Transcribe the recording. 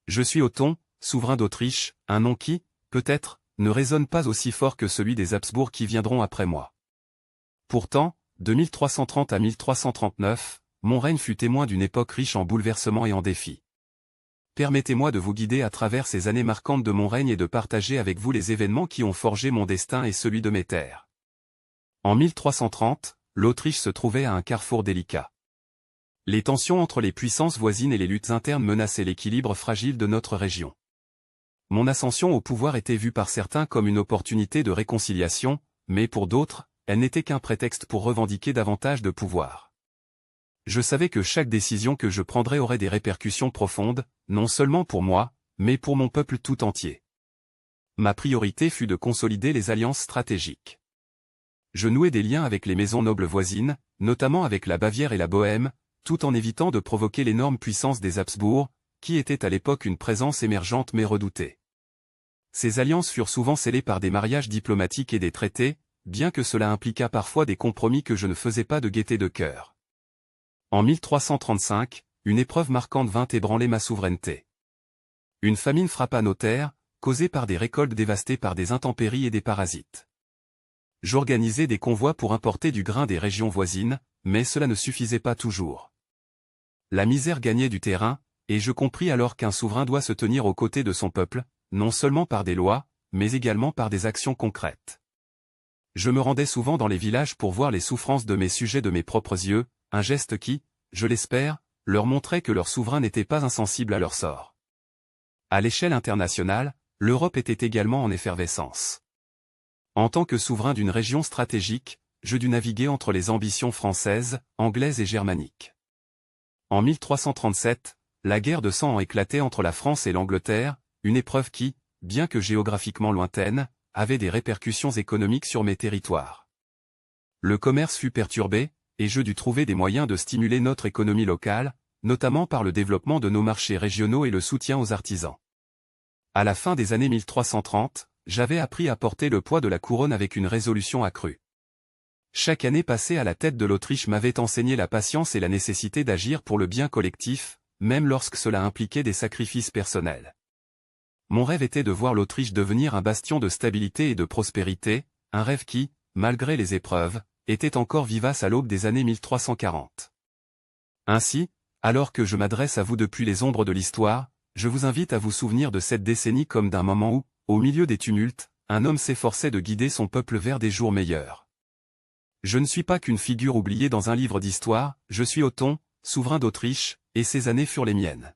Je suis Othon, souverain d'Autriche, un nom qui, peut-être, ne résonne pas aussi fort que celui des Habsbourg qui viendront après moi. Pourtant, de 1330 à 1339, mon règne fut témoin d'une époque riche en bouleversements et en défis. Permettez-moi de vous guider à travers ces années marquantes de mon règne et de partager avec vous les événements qui ont forgé mon destin et celui de mes terres. En 1330, l'Autriche se trouvait à un carrefour délicat. Les tensions entre les puissances voisines et les luttes internes menaçaient l'équilibre fragile de notre région. Mon ascension au pouvoir était vue par certains comme une opportunité de réconciliation, mais pour d'autres, elle n'était qu'un prétexte pour revendiquer davantage de pouvoir. Je savais que chaque décision que je prendrais aurait des répercussions profondes, non seulement pour moi, mais pour mon peuple tout entier. Ma priorité fut de consolider les alliances stratégiques. Je nouais des liens avec les maisons nobles voisines, notamment avec la Bavière et la Bohême, tout en évitant de provoquer l'énorme puissance des Habsbourg, qui était à l'époque une présence émergente mais redoutée. Ces alliances furent souvent scellées par des mariages diplomatiques et des traités, bien que cela impliquât parfois des compromis que je ne faisais pas de gaieté de cœur. En 1335, une épreuve marquante vint ébranler ma souveraineté. Une famine frappa nos terres, causée par des récoltes dévastées par des intempéries et des parasites. J'organisais des convois pour importer du grain des régions voisines, mais cela ne suffisait pas toujours. La misère gagnait du terrain, et je compris alors qu'un souverain doit se tenir aux côtés de son peuple, non seulement par des lois, mais également par des actions concrètes. Je me rendais souvent dans les villages pour voir les souffrances de mes sujets de mes propres yeux, un geste qui, je l'espère, leur montrait que leur souverain n'était pas insensible à leur sort. À l'échelle internationale, l'Europe était également en effervescence. En tant que souverain d'une région stratégique, je dus naviguer entre les ambitions françaises, anglaises et germaniques. En 1337, la guerre de 100 ans éclatait entre la France et l'Angleterre, une épreuve qui, bien que géographiquement lointaine, avait des répercussions économiques sur mes territoires. Le commerce fut perturbé, et je dus trouver des moyens de stimuler notre économie locale, notamment par le développement de nos marchés régionaux et le soutien aux artisans. À la fin des années 1330, j'avais appris à porter le poids de la couronne avec une résolution accrue. Chaque année passée à la tête de l'Autriche m'avait enseigné la patience et la nécessité d'agir pour le bien collectif, même lorsque cela impliquait des sacrifices personnels. Mon rêve était de voir l'Autriche devenir un bastion de stabilité et de prospérité, un rêve qui, malgré les épreuves, était encore vivace à l'aube des années 1340. Ainsi, alors que je m'adresse à vous depuis les ombres de l'histoire, je vous invite à vous souvenir de cette décennie comme d'un moment où, au milieu des tumultes, un homme s'efforçait de guider son peuple vers des jours meilleurs. Je ne suis pas qu'une figure oubliée dans un livre d'histoire, je suis Othon, souverain d'Autriche, et ces années furent les miennes.